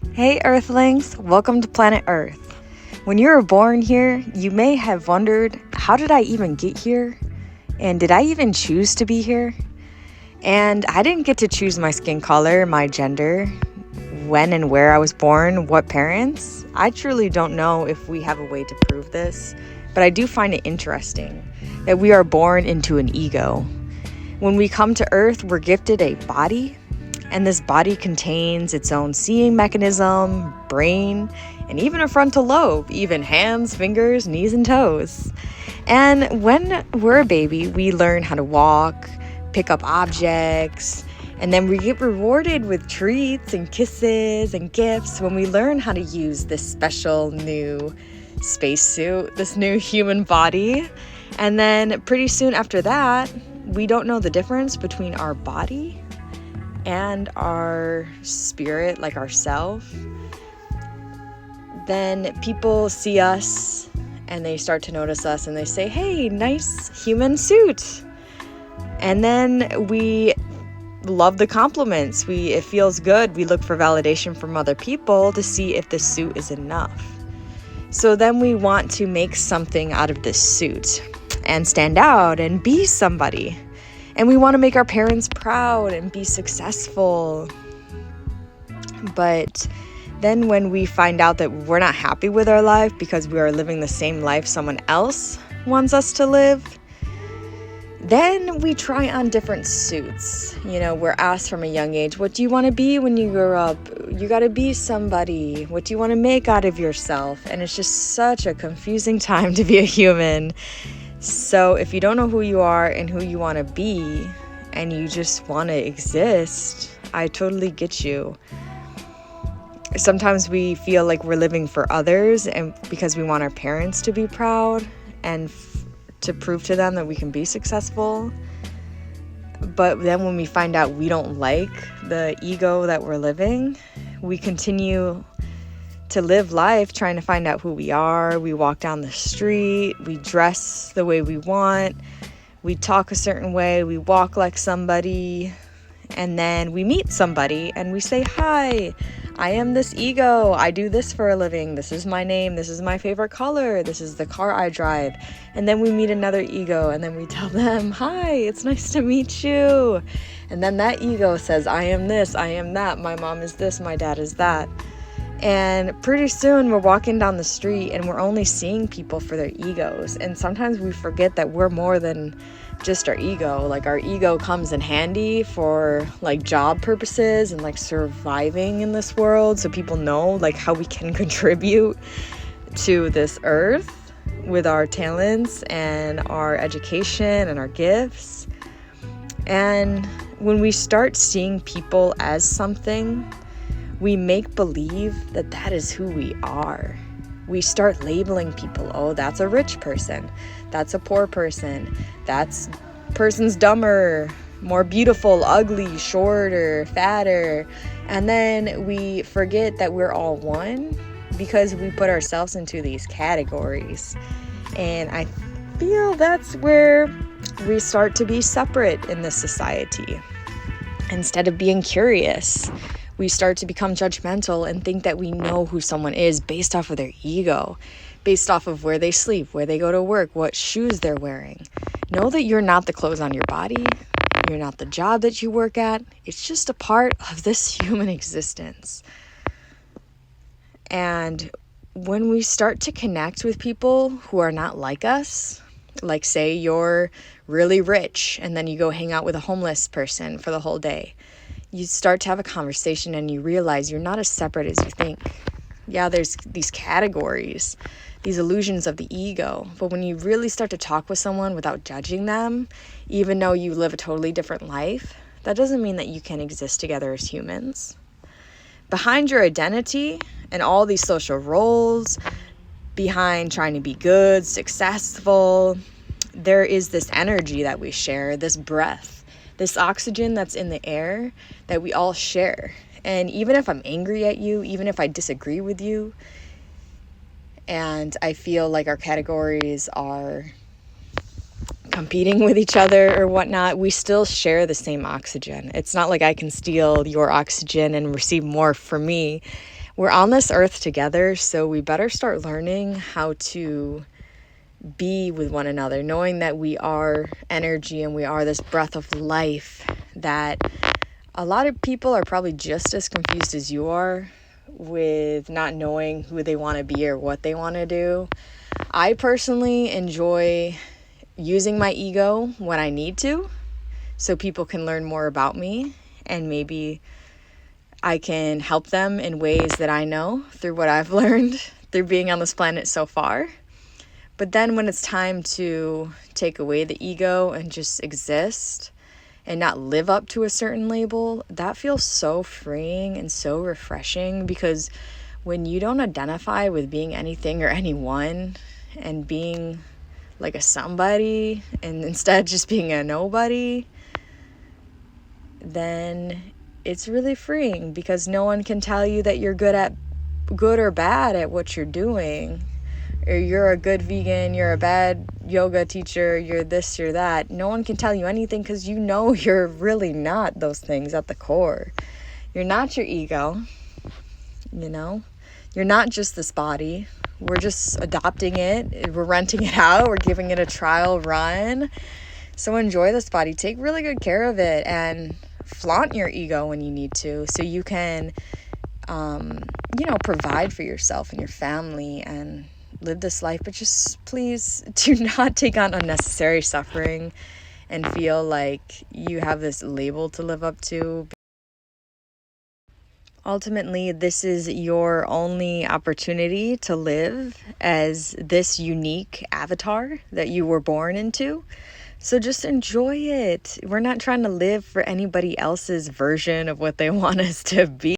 Hey Earthlings, welcome to planet Earth. When you were born here, you may have wondered, how did I even get here? And did I even choose to be here? And I didn't get to choose my skin color, my gender, when and where I was born, what parents. I truly don't know if we have a way to prove this, but I do find it interesting that we are born into an ego. When we come to Earth, we're gifted a body, and this body contains its own seeing mechanism, brain, and even a frontal lobe, even hands, fingers, knees, and toes. And when we're a baby, we learn how to walk, pick up objects, and then we get rewarded with treats and kisses and gifts when we learn how to use this special new spacesuit, this new human body. And then pretty soon after that, we don't know the difference between our body and our spirit, like ourself. Then people see us and they start to notice us and they say, hey, nice human suit. And then we love the compliments. It feels good. We look for validation from other people to see if the suit is enough. So then we want to make something out of this suit and stand out and be somebody. And we want to make our parents proud and be successful. But then when we find out that we're not happy with our life because we are living the same life someone else wants us to live, then we try on different suits. We're asked from a young age, what do you want to be when you grow up? You got to be somebody. What do you want to make out of yourself? And it's just such a confusing time to be a human. So if you don't know who you are and who you want to be, and you just want to exist, I totally get you. Sometimes we feel like we're living for others, and because we want our parents to be proud and to prove to them that we can be successful. But then when we find out we don't like the ego that we're living, we continue to live life trying to find out who we are. We walk down the street, we dress the way we want, we talk a certain way, we walk like somebody, and then we meet somebody and we say, hi, I am this ego, I do this for a living, this is my name, this is my favorite color, this is the car I drive. And then we meet another ego and then we tell them, hi, it's nice to meet you. And then that ego says, I am this, I am that, my mom is this, my dad is that. And pretty soon we're walking down the street and we're only seeing people for their egos. And sometimes we forget that we're more than just our ego. Like our ego comes in handy for like job purposes and like surviving in this world. So people know like how we can contribute to this earth with our talents and our education and our gifts. And when we start seeing people as something, we make believe that that is who we are. We start labeling people. Oh, that's a rich person. That's a poor person. That person's dumber, more beautiful, ugly, shorter, fatter. And then we forget that we're all one because we put ourselves into these categories. And I feel that's where we start to be separate in this society. Instead of being curious, we start to become judgmental and think that we know who someone is based off of their ego, based off of where they sleep, where they go to work, what shoes they're wearing. Know that you're not the clothes on your body. You're not the job that you work at. It's just a part of this human existence. And when we start to connect with people who are not like us, like say you're really rich and then you go hang out with a homeless person for the whole day, you start to have a conversation and you realize you're not as separate as you think. Yeah, there's these categories, these illusions of the ego. But when you really start to talk with someone without judging them, even though you live a totally different life, that doesn't mean that you can exist together as humans. Behind your identity and all these social roles, behind trying to be good, successful, there is this energy that we share, this breath. This oxygen that's in the air that we all share. And even if I'm angry at you, even if I disagree with you, and I feel like our categories are competing with each other or whatnot, we still share the same oxygen. It's not like I can steal your oxygen and receive more from me. we're on this earth together, so we better start learning how to be with one another, knowing that we are energy and we are this breath of life, that a lot of people are probably just as confused as you are with not knowing who they want to be or what they want to do. I personally enjoy using my ego when I need to, so people can learn more about me, and maybe I can help them in ways that I know through what I've learned through being on this planet so far. But then when it's time to take away the ego and just exist and not live up to a certain label, that feels so freeing and so refreshing, because when you don't identify with being anything or anyone and being like a somebody and instead just being a nobody, then it's really freeing, because no one can tell you that you're good or bad at what you're doing, or you're a good vegan, you're a bad yoga teacher, you're this, you're that. No one can tell you anything, because you know you're really not those things at the core. You're not your ego, you know? You're not just this body. We're just adopting it. We're renting it out. We're giving it a trial run. So enjoy this body. Take really good care of it, and flaunt your ego when you need to, so you can, provide for yourself and your family and live this life. But just please do not take on unnecessary suffering and feel like you have this label to live up to. Ultimately, this is your only opportunity to live as this unique avatar that you were born into. So just enjoy it. We're not trying to live for anybody else's version of what they want us to be.